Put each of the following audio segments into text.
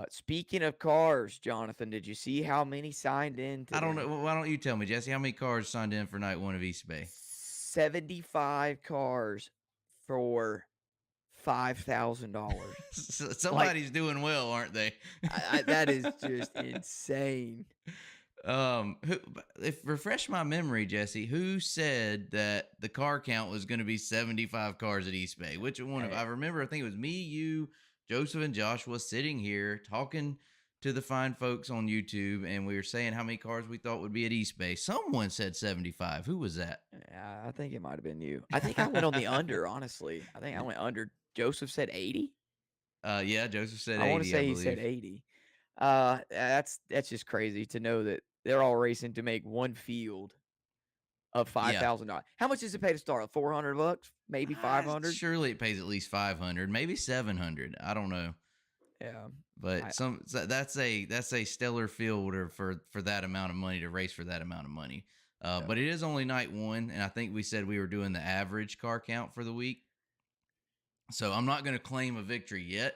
Speaking of cars, Jonathan, did you see how many signed in I don't today? know. Why don't you tell me, Jesse? How many cars signed in for night one of East Bay? 75 cars for $5,000. Like, Somebody's doing well, aren't they? that is just insane. Who, if refresh my memory, Jesse, who said that the car count was going to be 75 cars at East Bay? Which one of Eh, I remember? I think it was me, you, Joseph, and Joshua sitting here talking to the fine folks on YouTube, and we were saying how many cars we thought would be at East Bay. Someone said 75. Who was that? I think it might have been you. I think I went on the under, honestly. I think I went under. Joseph said 80. Yeah, Joseph said I want to 80, I say he said believe. 80. That's just crazy to know that they're all racing to make one field of Yeah. $5,000. How much does it pay to start? 400 bucks? Maybe 500? Surely it pays at least 500, maybe 700. I don't know. Yeah. But I that's a stellar fielder for that amount of money to race for that amount of money. yeah. But it is only night one, and I think we said we were doing the average car count for the week. So I'm not going to claim a victory yet,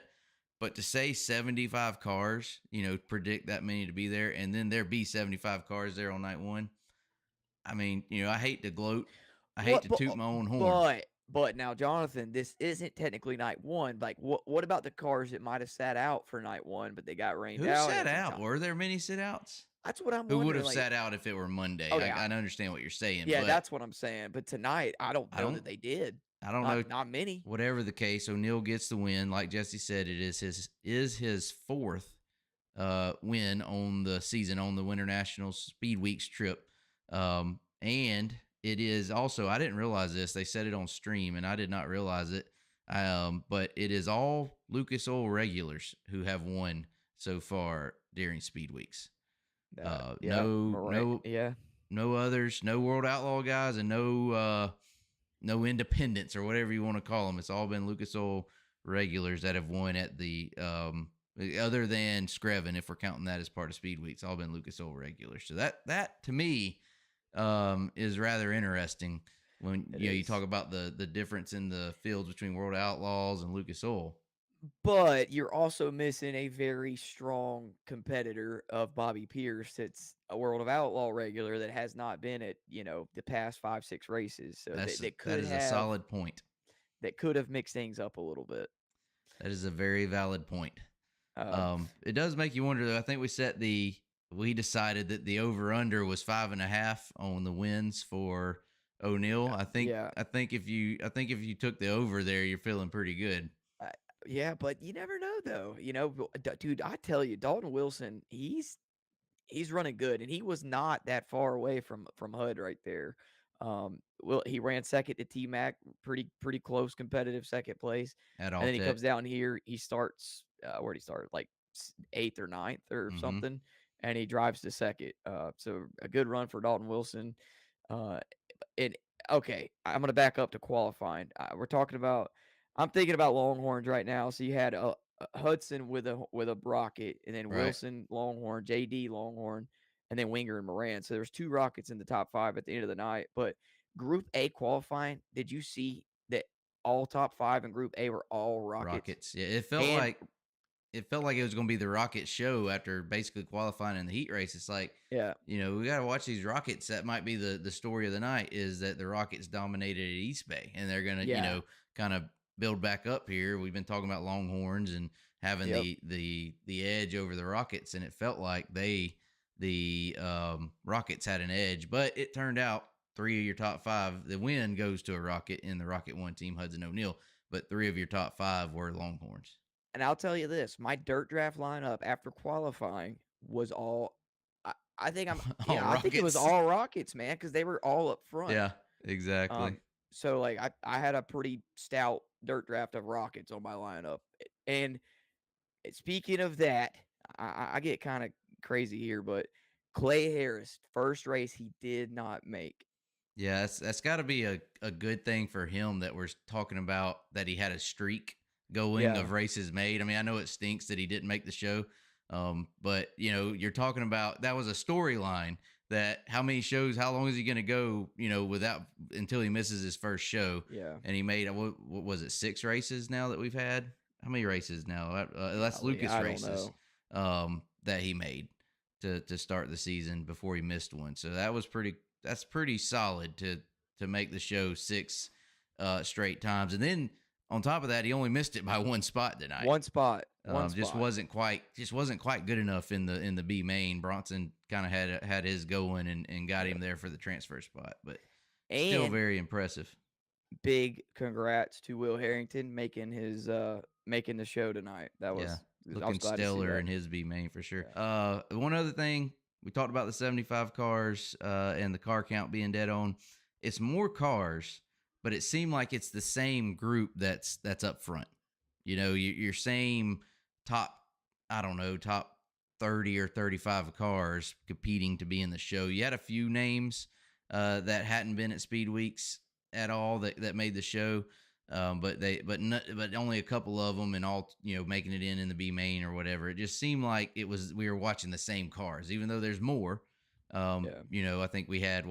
but to say 75 cars, predict that many to be there, and then there be 75 cars there on night one. I mean, I hate to gloat, I hate What to but toot my own horn. but now, Jonathan, this isn't technically night 1. Like, what about the cars that might have sat out for night 1, but they got rained Who out sat at some out? time? Were there many sit outs? That's what I'm Who would wondering, have like, sat out if it were Monday? okay, I understand what you're saying, yeah, but that's what I'm saying, but tonight, I don't I know don't that they did. I don't know. Not many. Whatever the case, O'Neill gets the win. Like Jesse said, it is his fourth win on the season on the Winter National Speedweeks trip. And it is also, I didn't realize this. They said it on stream, and I did not realize it. But it is all Lucas Oil regulars who have won so far during Speedweeks. Yeah, No, no, yeah. no others, no World Outlaw guys, and no independents or whatever you want to call them. It's all been Lucas Oil regulars that have won at the other than Screven, if we're counting that as part of Speedweek. It's all been Lucas Oil regulars. So that to me is rather interesting when It you is. talk about the difference in the fields between World Outlaws and Lucas Oil. But you're also missing a very strong competitor of Bobby Pierce that's a World of Outlaw regular that has not been at, the past 5, 6 races. So That is a solid point. that could have mixed things up a little bit. That is a very valid point. Um, It does make you wonder, though. I think we decided that the over under was 5.5 on the wins for O'Neill. yeah. I think if you took the over there, you're feeling pretty good. Uh, yeah, but you never know though. Dude, I tell you, Dalton Wilson, he's running good, and he was not that far away from Hud right there. Well, he ran second to T Mac, pretty close, competitive second place, At and then he Alltech. comes down here. He starts where would he start? Like eighth or ninth or Mm-hmm. something, and he drives to second. So a good run for Dalton Wilson. Uh, and okay, I'm gonna back up to qualifying. We're talking about. I'm thinking about Longhorns right now. So you had Hudson with a rocket, and then Right. Wilson Longhorn, JD Longhorn, and then Winger and Moran. So there's two rockets in the top 5 at the end of the night. But Group A qualifying, did you see that all top 5 in Group A were all rockets? Rockets. Yeah, it felt And like it was going to be the Rocket show after basically qualifying in the heat race. It's like, yeah, we got to watch these Rockets. That might be the story of the night, is that the Rockets dominated at East Bay, and they're going to, yeah, kind of build back up here. We've been talking about Longhorns and having yep. the edge over the Rockets, and it felt like the Rockets had an edge, but it turned out 3 of your top 5, the win goes to a Rocket in the Rocket One team, Hudson O'Neill, but 3 of your top 5 were Longhorns. And I'll tell you this, my dirt draft lineup after qualifying was all I think All I think it was Rockets. all Rockets, man, because they were all up front. Yeah, exactly. So like I had a pretty stout dirt draft of Rockets on my lineup. And speaking of that, I get kind of crazy here, but Clay Harris, first race he did not make. Yeah, that's got to be a good thing for him that we're talking about, that he had a streak going Yeah. of races made. I mean, I know it stinks that he didn't make the show, but you're talking about, that was a storyline, that how many shows, how long is he going to go, without, until he misses his first show, Yeah. and he made what was it, 6 races now that we've had? How many races now? That's Golly, Lucas I don't races. know. that he made to start the season before he missed one. So that's pretty solid to make the show 6 straight times. And then on top of that, he only missed it by one spot tonight. One spot. One Just spot. wasn't quite good enough in the B main. Bronson kind of had his going and got him there for the transfer spot, but still And very impressive. big congrats to Will Harrington making the show tonight. I Yeah, was looking glad to see stellar that. in his B main for sure. Yeah. One other thing, we talked about the 75 cars and the car count being dead on. It's more cars, but it seemed like it's the same group that's up front. Your same top, I don't know, top 30 or 35 cars competing to be in the show. You had a few names that hadn't been at Speed Weeks at all that made the show. But only a couple of them, and all making it in the B main or whatever. It just seemed like we were watching the same cars, even though there's more. Yeah. I think we had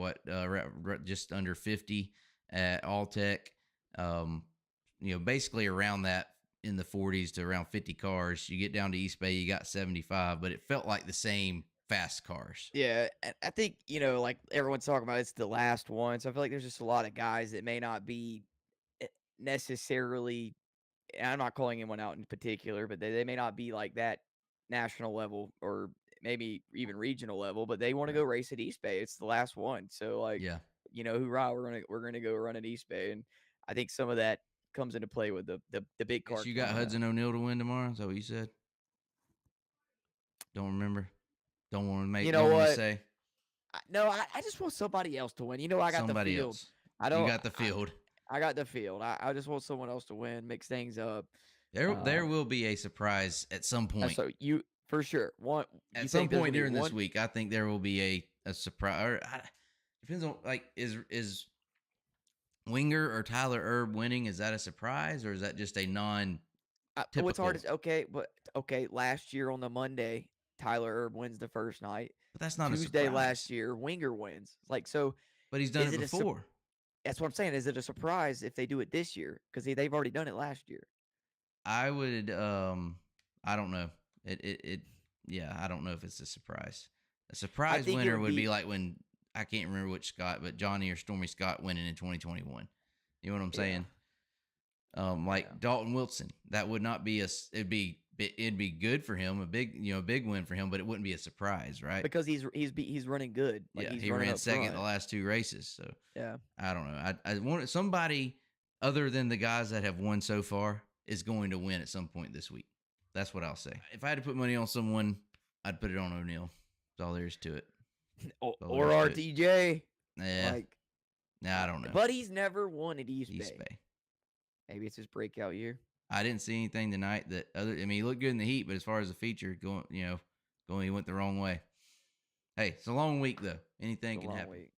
just under 50 at Alltech. Basically around that in the 40s to around 50 cars. You get down to East Bay, you got 75, but it felt like the same fast cars. Yeah, and I think, like everyone's talking about, it's the last one. So I feel like there's just a lot of guys that may not be necessarily, and I'm not calling anyone out in particular, but they may not be like that national level or maybe even regional level, but they want to Right. go race at East Bay. It's the last one. So like, Yeah. hoorah, we're gonna go run at East Bay. And I think some of that comes into play with the big Guess car you got count now. Hudson O'Neill to win tomorrow. Is that what you said? Don't remember. You know Don't want to what? say No, I just want somebody else to win. I got the somebody field. else. I You don't. got the field. I got the field. I just want someone else to win, mix things up. There will be a surprise at some point. So you for sure. You At some think there's point gonna be during this one? week, I think there will be a surprise. Depends on, like, is Winger or Tyler Erb winning? Is that a surprise, or is that just a What's hard non-typical? is okay. Last year on the Monday, Tyler Erb wins the first night. But that's not a Tuesday last surprise. year, Winger wins. Like so, But he's done is it it before. that's what I'm saying. Is it a surprise if they do it this year? Because they've already done it last year. I would. I don't know. It. Yeah, I don't know if it's a surprise. A I surprise think it winner would would be be like when, I can't remember which Scott, but Johnny or Stormy Scott winning in 2021. You know what I'm yeah, saying? yeah. Like Dalton Wilson, that would not be it'd be good for him, a big win for him, but it wouldn't be a surprise, right? Because he's running good. Like Yeah, he's he running ran up second front. the last 2 races, so Yeah. I don't know. I want somebody other than the guys that have won so far is going to win at some point this week. That's what I'll say. If I had to put money on someone, I'd put it on O'Neill. That's all there is to it. Or RTJ. Yeah, Like, nah, I don't know. but he's never won at East East Bay. Bay. Maybe it's his breakout year. I didn't see anything tonight that other. I mean, he looked good in the heat, but as far as the feature going, he went the wrong way. Hey, it's a long week though. Anything It's a can long happen. week.